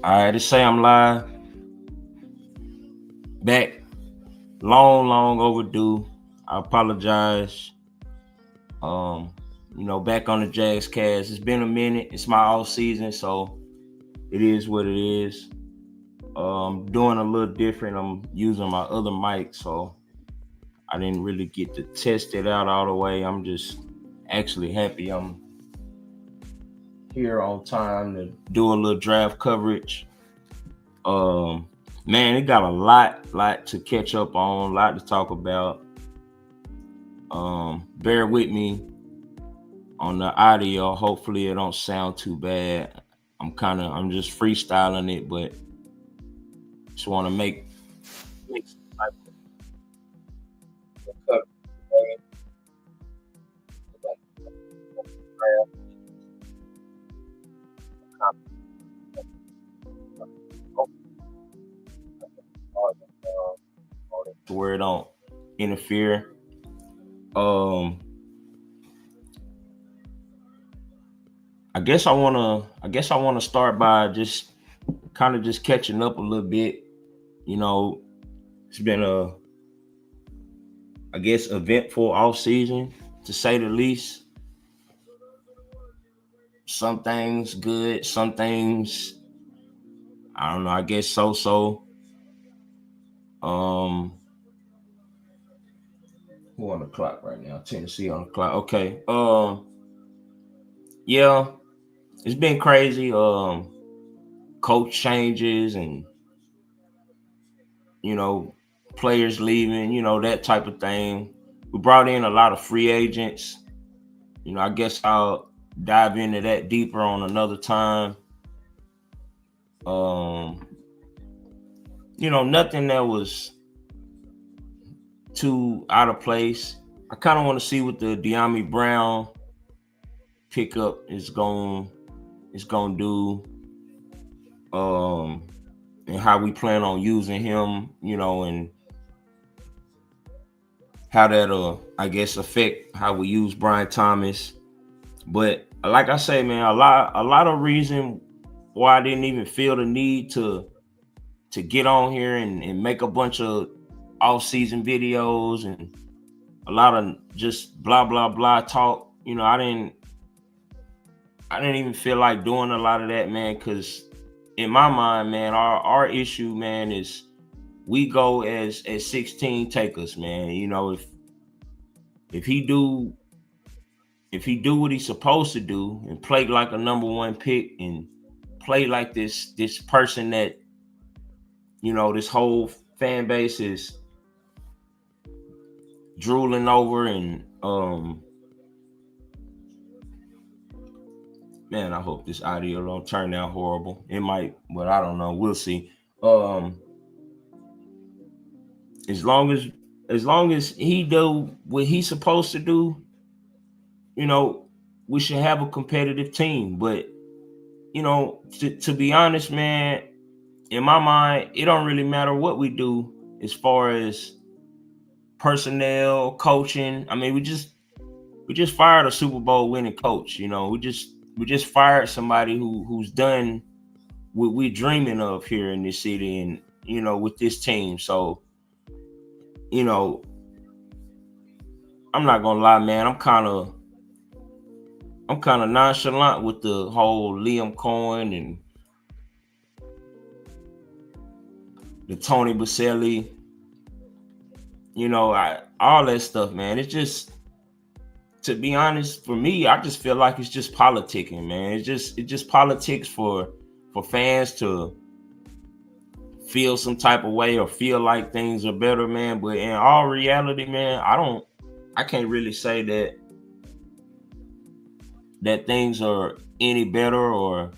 I had to say I'm live. Back. Long overdue. I apologize. Um, back on the Jags cast. It's been a minute. It's my off season, so it is what it is. Doing a little different. I'm using my other mic, so I didn't really get to test it out all the way. I'm just actually happy I'm here on time to do a little draft coverage. Um, Man, it got a lot to catch up on, a lot to talk about. Bear with me on the audio. Hopefully, it don't sound too bad. I'm just freestyling it, but just want to make some type of coverage. Where it don't interfere. Um, I guess I wanna start by just kind of just catching up a little bit. You know, it's been a I guess eventful off season to say the least. Some things good, some things I don't know. I guess so. Um, who on the clock right now? Tennessee on the clock. Okay. Yeah, it's been crazy. Coach changes and you know players leaving. That type of thing. We brought in a lot of free agents. I guess I'll dive into that deeper on another time. Um, Nothing that was too out of place. I kind of want to see what the De'Ami Brown pickup is going to do, um, and how we plan on using him. And how that'll, I guess, affect how we use Brian Thomas. But like I say, man, a lot of reason why I didn't even feel the need to get on here and make a bunch of off-season videos and a lot of just blah blah blah talk. I didn't even feel like doing a lot of that, man, because in my mind, man, our issue, man, is we go as 16 takers, man. If he do if he do what he's supposed to do and play like a number one pick and play like this person that this whole fan base is drooling over, and man, I hope this audio don't turn out horrible. It might, but I don't know. We'll see. Um, as long as he do what he's supposed to do, you know, we should have a competitive team. But to be honest, man, in my mind, it don't really matter what we do as far as personnel, coaching. I mean, we just fired a Super Bowl winning coach. We just fired somebody who's done what we're dreaming of here in this city and with this team. So you know, I'm not gonna lie, man. I'm kind of nonchalant with the whole Liam Cohen and the Tony Baselli. All that stuff, man. It's just, to be honest, for me, I just feel like it's just politicking, man. It's just politics for fans to feel some type of way or feel like things are better, man. But in all reality, man, I can't really say that things are any better, or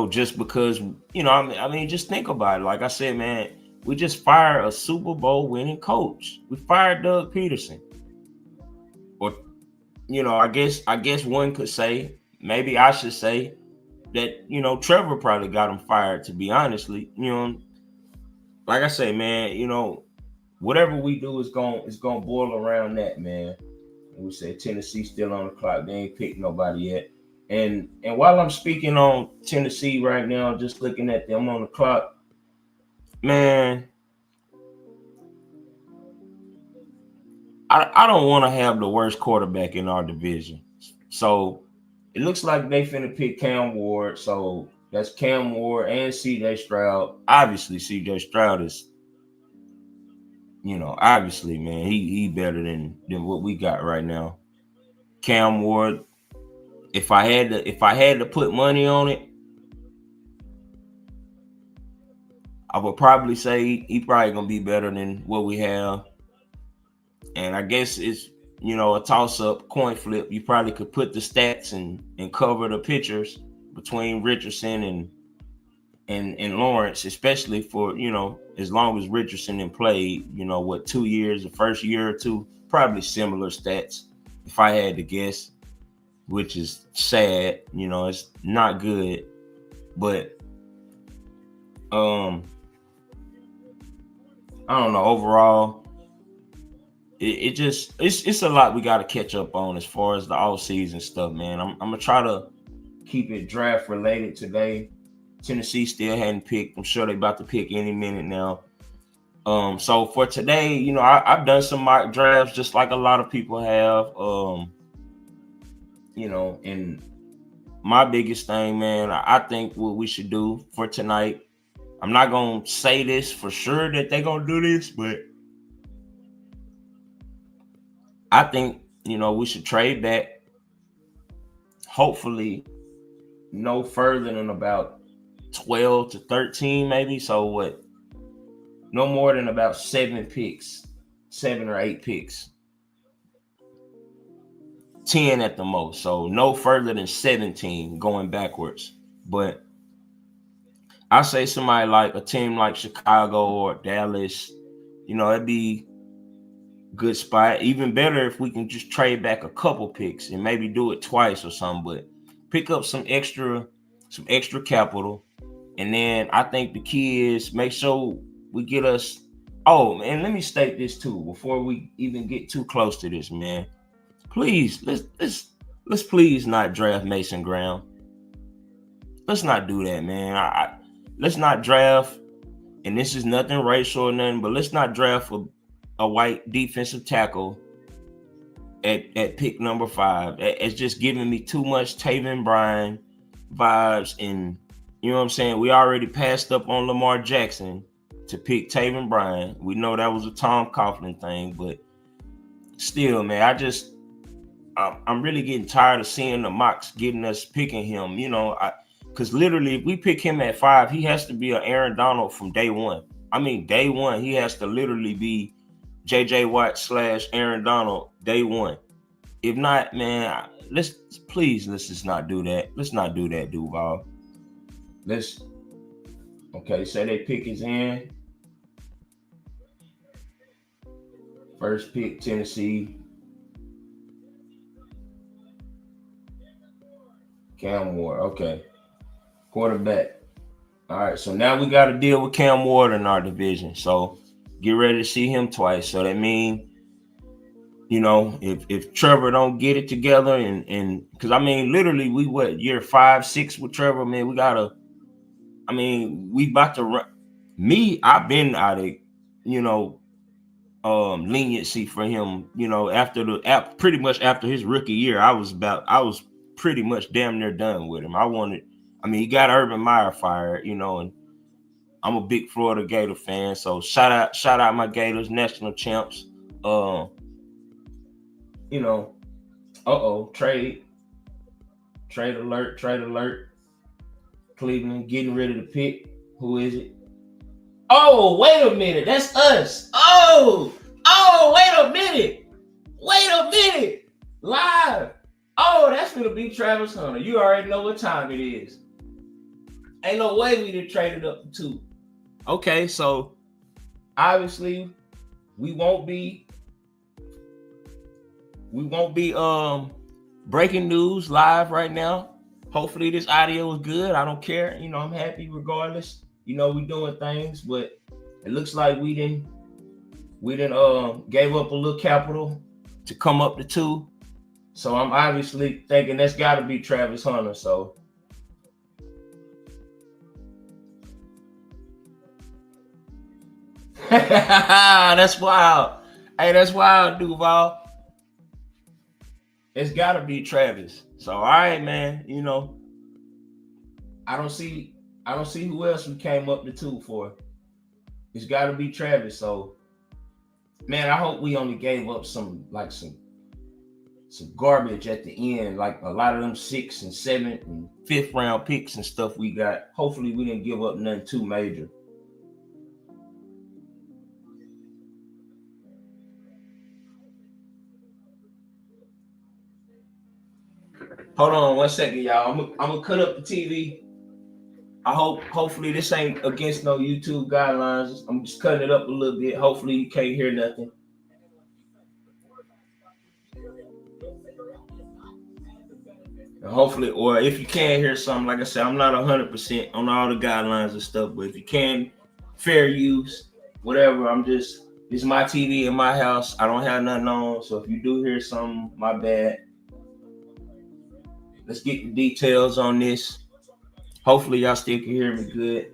just because I mean, just think about it. Like I said, man, we just fired a Super Bowl winning coach. We fired Doug Peterson. Or I guess one could say, maybe I should say, that Trevor probably got him fired, to be honestly. Like I say, man, whatever we do is gonna boil around that, man. And we said Tennessee still on the clock. They ain't picked nobody yet. And while I'm speaking on Tennessee right now, just looking at them on the clock, man, I don't want to have the worst quarterback in our division. So it looks like they finna pick Cam Ward. So that's Cam Ward and CJ Stroud. Obviously, CJ Stroud is, obviously, man, he better than what we got right now. Cam Ward, if I had to put money on it, I would probably say he probably gonna be better than what we have. And I guess it's a toss up coin flip. You probably could put the stats and cover the pictures between Richardson and Lawrence, especially for as long as Richardson and played, 2 years, the first year or two, probably similar stats. If I had to guess, which is sad, it's not good, but I don't know. Overall, it's a lot we got to catch up on as far as the off season stuff, man. I'm gonna try to keep it draft related today. Tennessee still hadn't picked. I'm sure they're about to pick any minute now. So for today, I've done some mock drafts just like a lot of people have. And my biggest thing, man, I think what we should do for tonight. I'm not gonna say this for sure that they're gonna do this, but I think we should trade back. Hopefully, no further than about 12 to 13, maybe. So what? No more than about 7 or 8 picks. 10 at the most. So no further than 17 going backwards. But I say somebody like a team like Chicago or Dallas, it'd be a good spot. Even better if we can just trade back a couple picks and maybe do it twice or something, but pick up some extra capital. And then I think the key is make sure we get us. Oh, and let me state this too before we even get too close to this, man. Please, let's please not draft Mason Graham. Let's not do that, man. Let's not draft, and this is nothing racial or nothing, but let's not draft a white defensive tackle at pick number 5. It's just giving me too much Taven Bryan vibes, and you know what I'm saying? We already passed up on Lamar Jackson to pick Taven Bryan. We know that was a Tom Coughlin thing, but still, man, I'm really getting tired of seeing the mocks getting us picking him, because literally if we pick him at 5, he has to be an Aaron Donald from day one. I mean, day one, he has to literally be JJ Watt / Aaron Donald day one. If not, man, let's just not do that. Let's not do that, Duval. Okay, say they pick is in. First pick, Tennessee. Cam Ward, okay. Quarterback. All right, so now we got to deal with Cam Ward in our division. So get ready to see him twice. So that means, if Trevor don't get it together and because literally we year 5, 6 with Trevor, man, we about to run. I've been out of, leniency for him, pretty much after his rookie year, I was pretty much damn near done with him. He got Urban Meyer fired, and I'm a big Florida Gator fan. So shout out my Gators, national champs. Trade alert. Cleveland getting ready to pick. Who is it? Oh, wait a minute. That's us. Oh, wait a minute. Live. Oh, that's going to be Travis Hunter. You already know what time it is. Ain't no way we done traded up to 2. Okay, so obviously we won't be breaking news live right now. Hopefully this audio is good. I don't care. I'm happy regardless. We doing things, but it looks like we didn't gave up a little capital to come up to 2. So I'm obviously thinking that's got to be Travis Hunter. So that's wild. Hey, that's wild, Duval. It's got to be Travis. So all right, man. I don't see I don't see who else we came up the two for. It's got to be Travis. So man, I hope we only gave up some garbage at the end, like a lot of them 6th and 7th and 5th round picks and stuff we got. Hopefully we didn't give up nothing too major. Hold on 1 second, y'all. I'm gonna cut up the TV. Hopefully this ain't against no YouTube guidelines. I'm just cutting it up a little bit. Hopefully you can't hear nothing. And hopefully, or if you can hear something, like I said, I'm not 100% on all the guidelines and stuff, but if you can, fair use, whatever. It's my TV in my house. I don't have nothing on, so if you do hear something, my bad. Let's get the details on this. Hopefully y'all still can hear me good.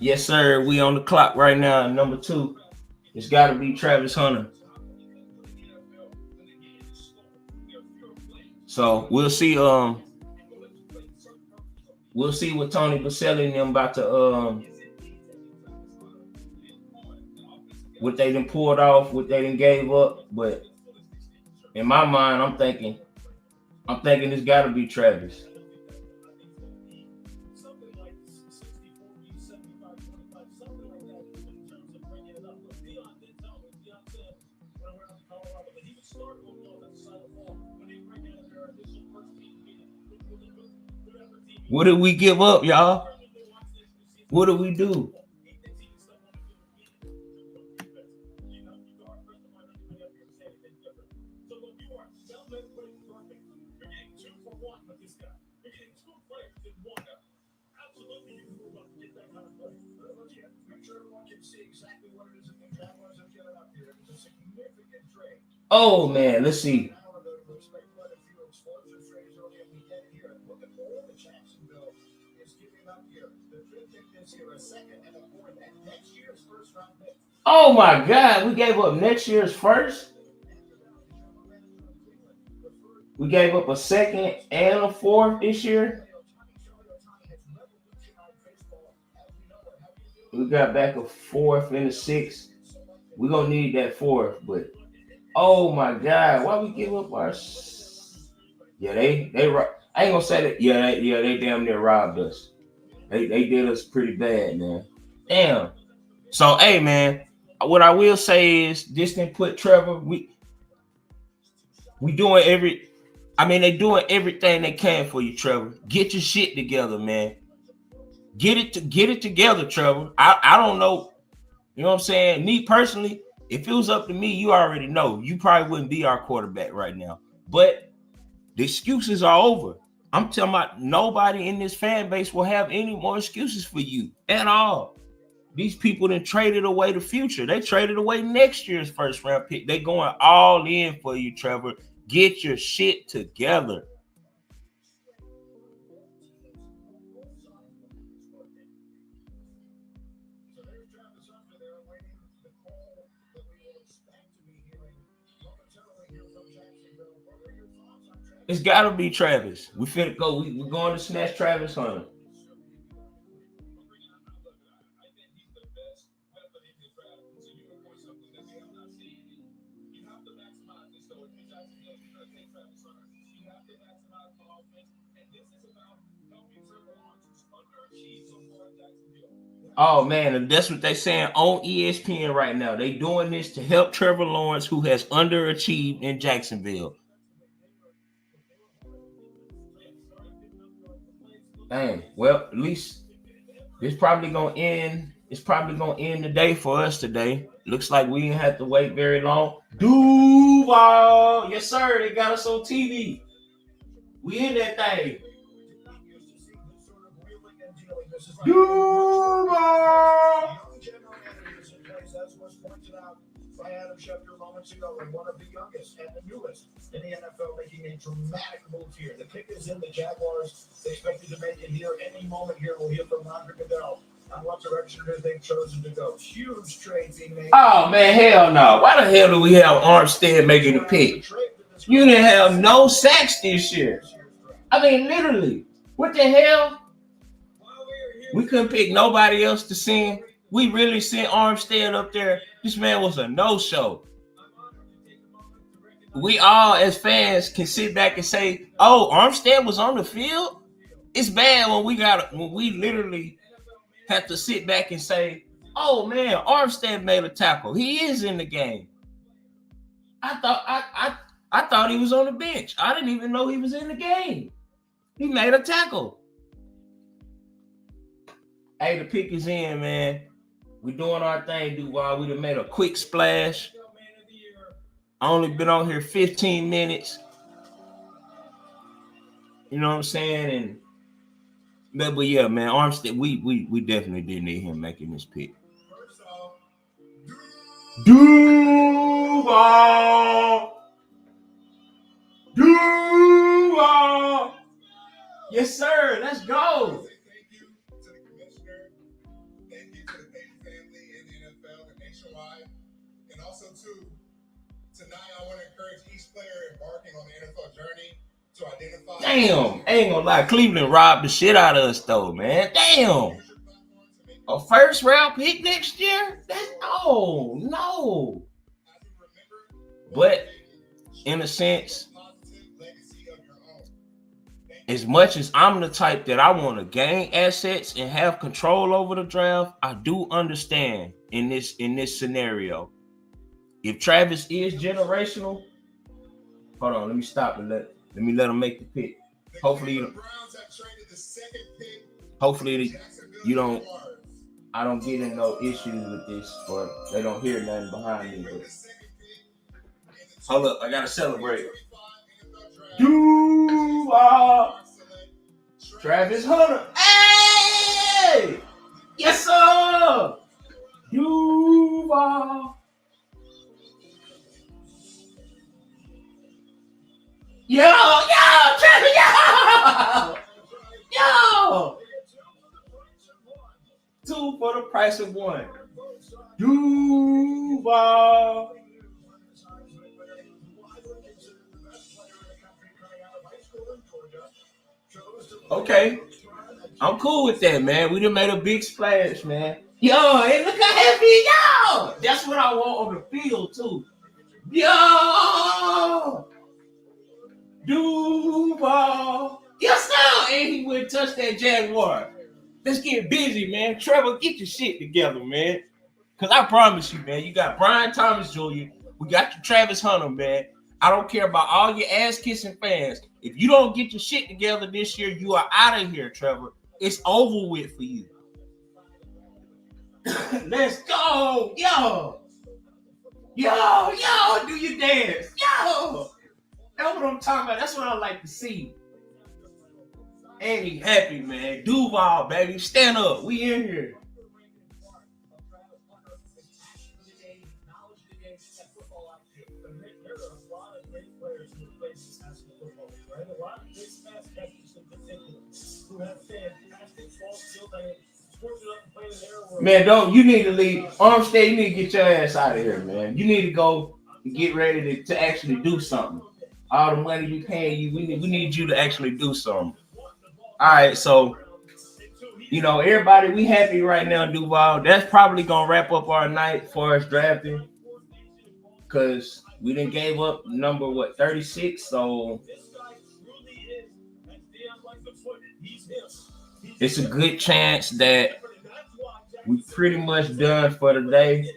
Yes, sir. We on the clock right now. Number 2. It's got to be Travis Hunter. So we'll see. We'll see what Tony Baselli and them about to what they done pulled off, what they done gave up. But in my mind, I'm thinking it's got to be Travis. What did we give up, y'all? What did we do? Oh man, let's see. Oh my God, we gave up next year's first. We gave up a 2nd and a 4th this year. We got back a 4th and a 6th. We're gonna need that 4th, but oh my God, why we give up our? Yeah, they I ain't gonna say that. Yeah, they damn near robbed us. They did us pretty bad, man. Damn. So hey, man, what I will say is this didn't put Trevor. We doing every. I mean, they doing everything they can for you, Trevor. Get your shit together, man. Get it together, Trevor. I don't know. You know what I'm saying? Me personally, if it was up to me, you already know. You probably wouldn't be our quarterback right now. But the excuses are over. I'm telling about nobody in this fan base will have any more excuses for you at all. These people done traded away the future. They traded away next year's first round pick. They going all in for you, Trevor. Get your shit together. It's gotta be Travis. We finna go. We're going to snatch Travis Hunter. Oh man, and that's what they saying on ESPN right now. They doing this to help Trevor Lawrence, who has underachieved in Jacksonville. Dang. Well, at least it's probably gonna end. It's probably gonna end the day for us today. Looks like we didn't have to wait very long. Duval, yes sir. They got us on TV. We in that thing. Duval. Adam Schefter moments ago, and one of the youngest and the newest in the NFL making a dramatic move here. The pick is in. The Jaguars expected to make it here any moment here. We'll hear from Roger Goodell on what direction they've chosen to go. Huge trade being made. Oh, man, hell no. Why the hell do we have Armstead making the pick? You didn't have no sacks this year. I mean, literally. What the hell? We couldn't pick nobody else to send. We really sent Armstead up there. This man was a no-show. We all, as fans, can sit back and say, "Oh, Armstead was on the field." It's bad when we literally have to sit back and say, "Oh man, Armstead made a tackle. He is in the game." I thought he was on the bench. I didn't even know he was in the game. He made a tackle. Hey, the pick is in, man. We doing our thing, Duval. We done made a quick splash. I only been on here 15 minutes. You know what I'm saying? But yeah, man, Armstead, we definitely did need him making this pick. Duval. Yes, sir. Let's go. Thank you to the commissioner. Thank you to the Payton family in the NFL and nationwide. And also, too, tonight I want to encourage each player embarking on the NFL journey to identify. Damn, ain't gonna lie. Cleveland robbed the shit out of us, though, man. Damn. A first round pick next year? No. But in a sense, as much as I'm the type that I want to gain assets and have control over the draft, I do understand in this scenario. If Travis is generational, hold on, let me stop and let him make the pick. Hopefully I don't get in no issues with this, or they don't hear nothing behind me. But hold up, I gotta celebrate. Travis Hunter. Hey! Yes, sir! Duval. Yo, Travis, yo! 2 for the price of 1. Duval. Okay, I'm cool with that, man. We done made a big splash, man. Yo, hey, look how happy, yo! That's what I want on the field, too. Yo! Duval. Yes, sir! And he wouldn't touch that Jaguar. Let's get busy, man. Trevor, get your shit together, man. Because I promise you, man, you got Brian Thomas Jr., we got your Travis Hunter, man. I don't care about all your ass-kissing fans. If you don't get your shit together this year, you are out of here, Trevor. It's over with for you. Let's go. Yo, do your dance. Yo. That's what I'm talking about. That's what I like to see. And he happy, man. Duval, baby. Stand up. We in here. Man, you need to leave. Armstead, you need to get your ass out of here, man. You need to go and get ready to actually do something. All the money you paying you, we need you to actually do something. All right, so, everybody, we happy right now, Duval. That's probably going to wrap up our night for us drafting. Because we done gave up number, 36, so it's a good chance that we pretty much done for the day.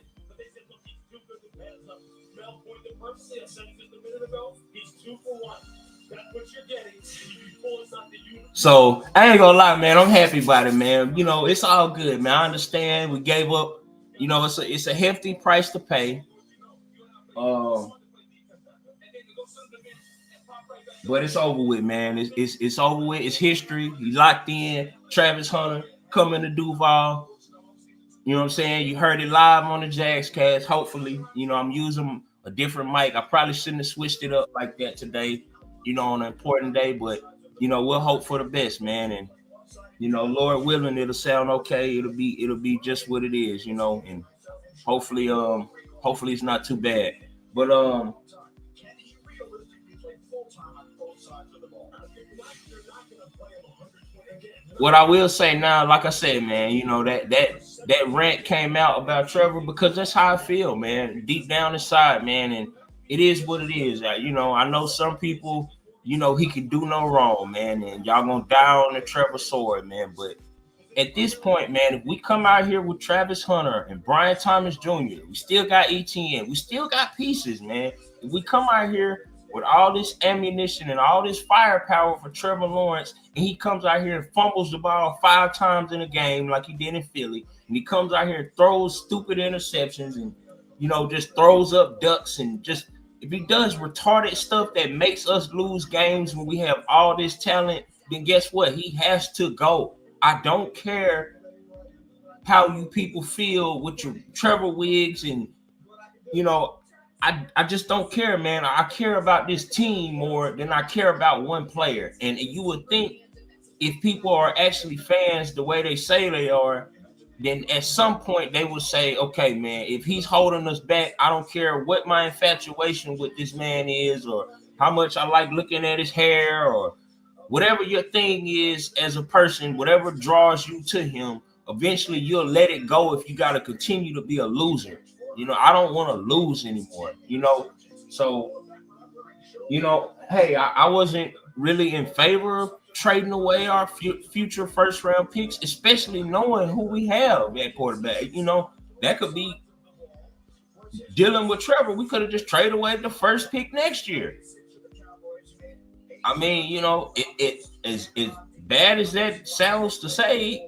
So I ain't gonna lie, man. I'm happy about it, man. It's all good, man. I understand we gave up. It's a hefty price to pay. But it's over with, man. It's over with. It's history. He locked in. Travis Hunter coming to Duval. You know what I'm saying? You heard it live on the Jags cast. Hopefully, I'm using a different mic. I probably shouldn't have switched it up like that today, on an important day, but we'll hope for the best, man. And Lord willing, it'll sound okay. It'll be just what it is, and hopefully, hopefully it's not too bad. But Can he realistically play full time on both sides of the ball? They're not going to play him 120 again. what I will say now, like I said, man, that rant came out about Trevor because that's how I feel, man, deep down inside, man, and it is what it is. I know some people, he can do no wrong, man, and y'all gonna die on the Trevor sword, man. But at this point, man, if we come out here with Travis Hunter and Brian Thomas Jr., we still got ETN, we still got pieces, man. If we come out here with all this ammunition and all this firepower for Trevor Lawrence, and he comes out here and fumbles the ball 5 times in a game like he did in Philly, and he comes out here and throws stupid interceptions and just throws up ducks and just if he does retarded stuff that makes us lose games when we have all this talent, then guess what? He has to go. I don't care how you people feel with your Trevor wigs and you know, I just don't care, man. I care about this team more than I care about one player. And you would think if people are actually fans the way they say they are, then at some point they will say, okay, man, if he's holding us back, I don't care what my infatuation with this man is or how much I like looking at his hair or whatever your thing is as a person, whatever draws you to him, eventually you'll let it go if you got to continue to be a loser. I don't want to lose anymore. So, hey, I wasn't really in favor of trading away our future first round picks, especially knowing who we have at quarterback. That could be dealing with Trevor. We could have just traded away the first pick next year. I mean, it as bad as that sounds to say,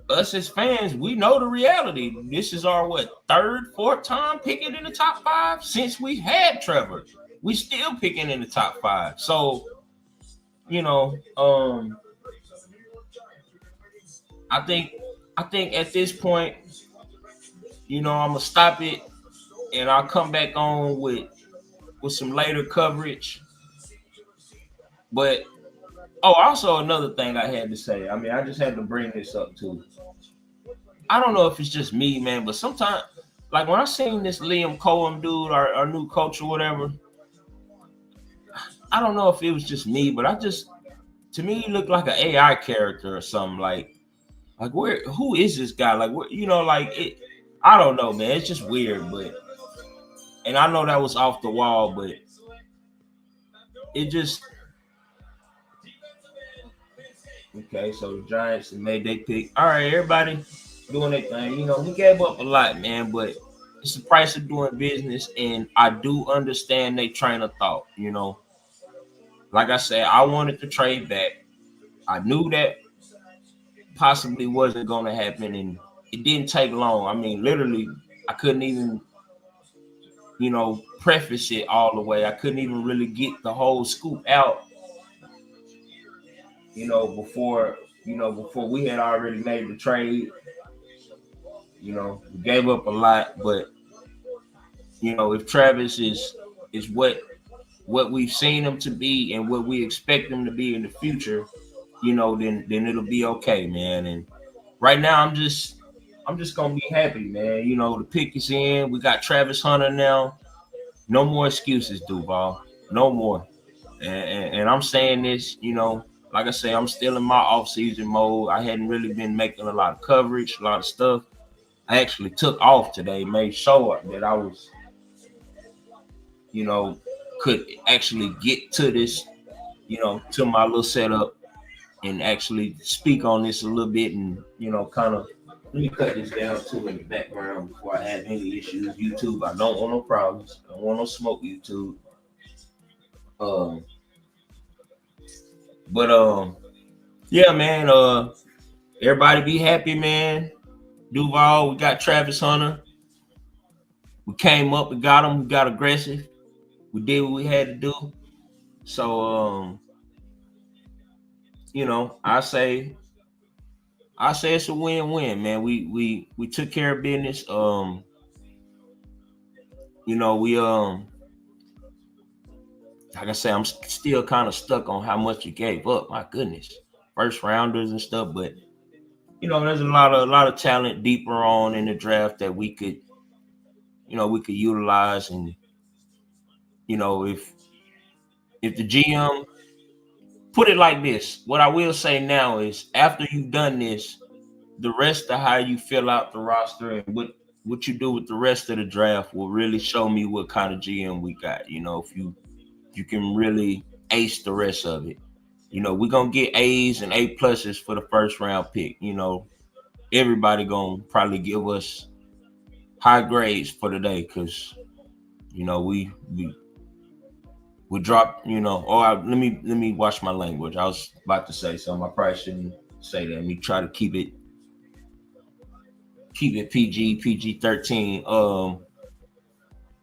us as fans, we know the reality. This is our third, fourth time picking in the top 5 since we had Trevor. We still picking in the top 5. So, you know, um, I think at this point, I'm gonna stop it and I'll come back on with some later coverage. But also another thing I had to say. I mean, I just had to bring this up too. I don't know if it's just me, man, but sometimes, like when I seen this Liam Cohen dude, our new coach or whatever, I don't know if it was just me, but to me, he looked like an AI character or something. Like who is this guy? Like, like it. I don't know, man. It's just weird, and I know that was off the wall, but it just okay. So the Giants made their pick. All right, everybody doing their thing. We gave up a lot, man, but it's the price of doing business, and I do understand their train of thought. Like I said, I wanted to trade back. I knew that possibly wasn't going to happen, and it didn't take long. I mean, literally, I couldn't even, preface it all the way. I couldn't even really get the whole scoop out, before we had already made the trade. We gave up a lot, but if Travis is what we've seen him to be and what we expect him to be in the future, then it'll be okay, man. And right now, I'm just gonna be happy, man. The pick is in. We got Travis Hunter now. No more excuses, Duval. No more. And I'm saying this, like I say, I'm still in my off-season mode. I hadn't really been making a lot of coverage, a lot of stuff. I actually took off today, made sure that I was, could actually get to this, to my little setup and actually speak on this a little bit and, kind of let me cut this down too in the background before I have any issues. YouTube, I don't want no problems. I don't want no smoke, YouTube. Um, but yeah, man. Everybody be happy, man. Duval, we got Travis Hunter. We came up, we got him, we got aggressive. We did what we had to do. So I say I say it's a win-win, man. We took care of business. We like I say, I'm still kind of stuck on how much you gave up. My goodness, first rounders and stuff, but there's a lot of talent deeper on in the draft that we could utilize, and if the GM put it like this, what I will say now is after you've done this, the rest of how you fill out the roster and what you do with the rest of the draft will really show me what kind of GM we got. If you can really ace the rest of it. We're gonna get A's and A pluses for the first round pick. Everybody gonna probably give us high grades for today because we dropped. Let me watch my language. I was about to say something. I probably shouldn't say that. Let me try to keep it PG 13.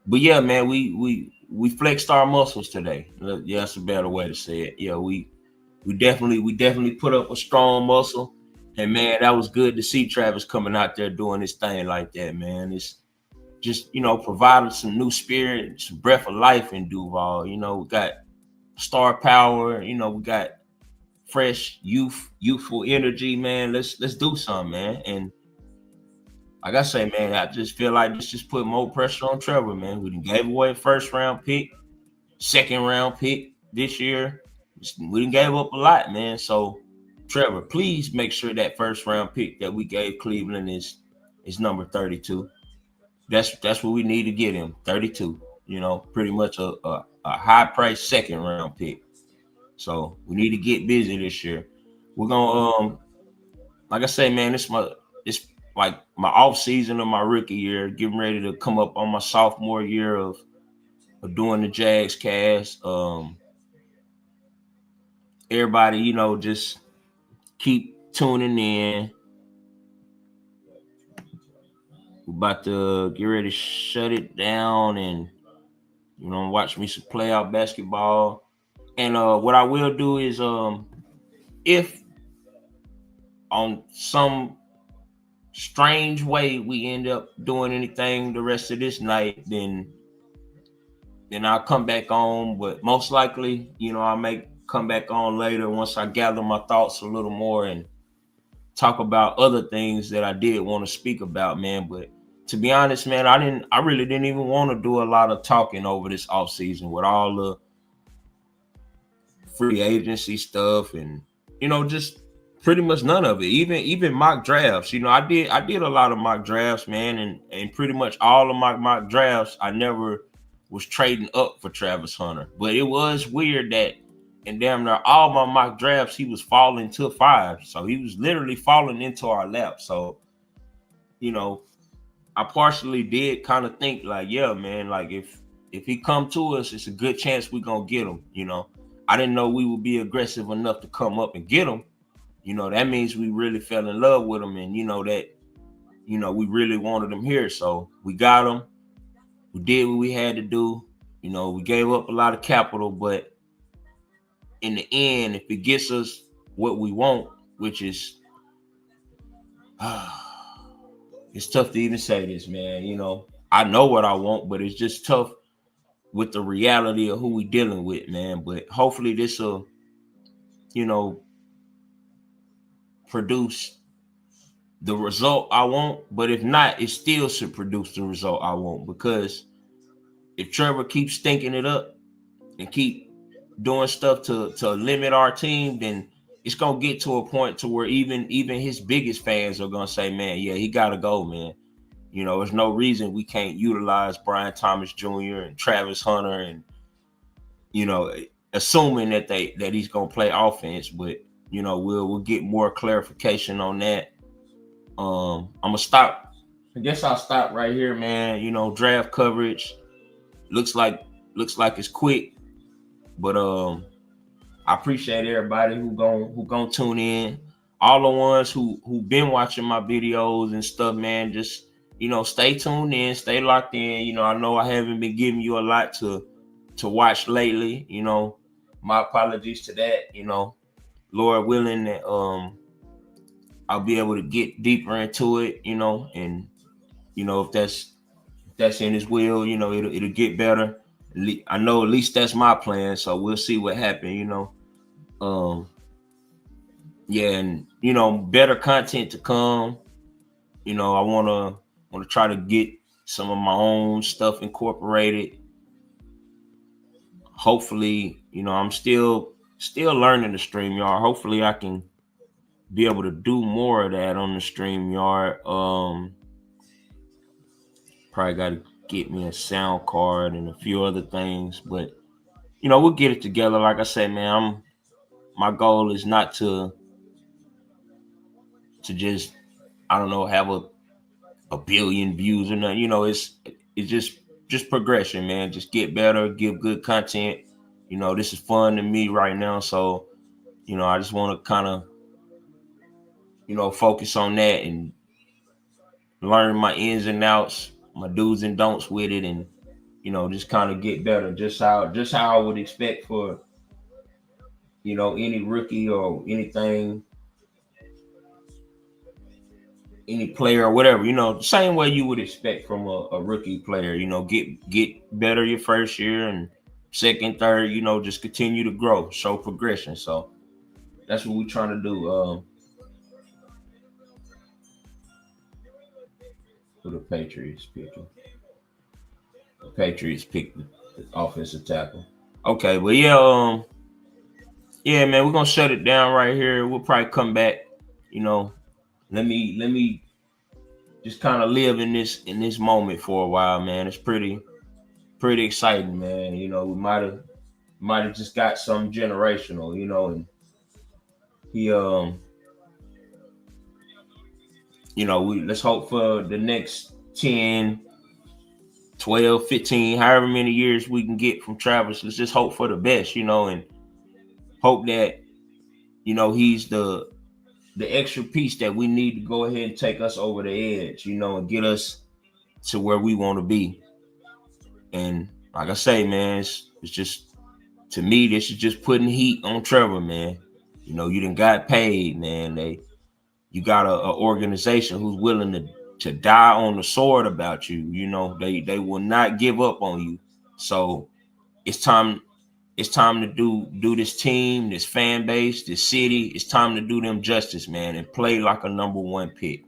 But yeah, man, we flexed our muscles today. Yeah, that's a better way to say it. Yeah, we definitely put up a strong muscle, and man, that was good to see Travis coming out there doing his thing like that, man. It's just providing some new spirit, some breath of life in Duval. We got star power. We got fresh youthful energy, man. Let's do something, man. And like I say, man, I just feel like this just put more pressure on Trevor, man. We done gave away a first round pick, second round pick this year. We done gave up a lot, man. So Trevor, please make sure that first round pick that we gave Cleveland is number 32. That's what we need to get him, 32. Pretty much a high price second round pick. So we need to get busy this year. We're gonna like I say, man, it's like my off season of my rookie year, getting ready to come up on my sophomore year of doing the Jags cast. Everybody, just keep tuning in. We're about to get ready to shut it down and watch me some playoff basketball. And what I will do is if on some strange way we end up doing anything the rest of this night, then I'll come back on. But most likely, I may come back on later once I gather my thoughts a little more and talk about other things that I did want to speak about, man. But to be honest, man, I really didn't even want to do a lot of talking over this off season with all the free agency stuff and just pretty much none of it. Even mock drafts. I did a lot of mock drafts, man, and pretty much all of my mock drafts I never was trading up for Travis Hunter. But it was weird that in damn near all my mock drafts he was falling to 5. So he was literally falling into our lap. So, I partially did kind of think like, yeah, man, like if he come to us, it's a good chance we're gonna get him. I didn't know we would be aggressive enough to come up and get him. That means we really fell in love with him, and that we really wanted him here. So we got him. We did what we had to do. We gave up a lot of capital, but in the end, if it gets us what we want, which is it's tough to even say this, man. I know what I want, but it's just tough with the reality of who we dealing with, man. But hopefully this will, produce the result I want. But if not, it still should produce the result I want, because if Trevor keeps stinking it up and keep doing stuff to limit our team, then it's gonna get to a point to where even his biggest fans are gonna say, man, yeah, he gotta go, man. There's no reason we can't utilize Brian Thomas Jr. and Travis Hunter, and assuming that he's gonna play offense. But we'll get more clarification on that. I'm gonna stop. I guess I'll stop right here, man. Draft coverage looks like it's quick, but I appreciate everybody who gon' tune in. All the ones who been watching my videos and stuff, man. Just stay tuned in, stay locked in. I know I haven't been giving you a lot to watch lately. My apologies to that. Lord willing that I'll be able to get deeper into it, and if that's in his will, it'll get better. I know at least that's my plan, so we'll see what happens. Um, yeah, and better content to come. I wanna try to get some of my own stuff incorporated. Hopefully, I'm still learning the StreamYard. Hopefully, I can be able to do more of that on the StreamYard. Probably got to get me a sound card and a few other things, but we'll get it together. Like I said, man, my goal is not to just, I don't know, have a billion views or nothing. It's just progression, man. Just get better, give good content. This is fun to me right now, so I just want to kind of focus on that and learn my ins and outs, my do's and don'ts with it, and just kind of get better, just how I would expect for any rookie or anything, any player or whatever, the same way you would expect from a rookie player. Get better your first year, and second, third, just continue to grow, show progression. So that's what we're trying to do. For the Patriots picking. The Patriots picked the offensive tackle. Okay, well, yeah, man, we're gonna shut it down right here. We'll probably come back. Let me just kind of live in this moment for a while, man. It's pretty exciting, man. We might have just got something generational, and he let's hope for the next 10, 12, 15, however many years we can get from Travis. Let's just hope for the best, and hope that he's the extra piece that we need to go ahead and take us over the edge, and get us to where we want to be. And like I say, man, it's just, to me, this is just putting heat on Trevor, man. You done got paid, man. You got a organization who's willing to die on the sword about you. They will not give up on you. So it's time to do this team, this fan base, this city. It's time to do them justice, man, and play like a number one pick.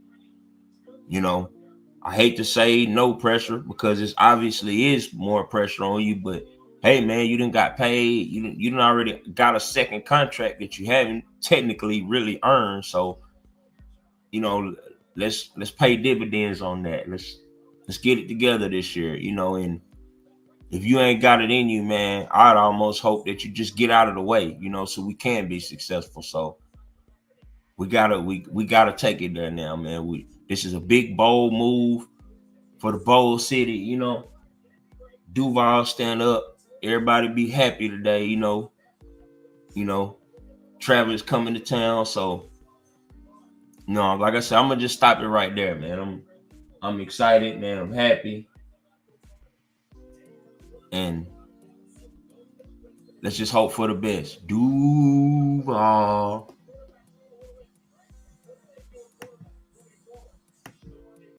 I hate to say no pressure, because it obviously is more pressure on you, but hey, man, you done got paid. You done already got a second contract that you haven't technically really earned. So, let's pay dividends on that. Let's get it together this year, and if you ain't got it in you, man, I'd almost hope that you just get out of the way, so we can be successful. So we gotta take it there now, man. This is a big, bold move for the bold city, Duval, stand up. Everybody be happy today, Travis coming to town. So, like I said, I'm gonna just stop it right there, man. I'm excited, man. I'm happy. And let's just hope for the best. Duval.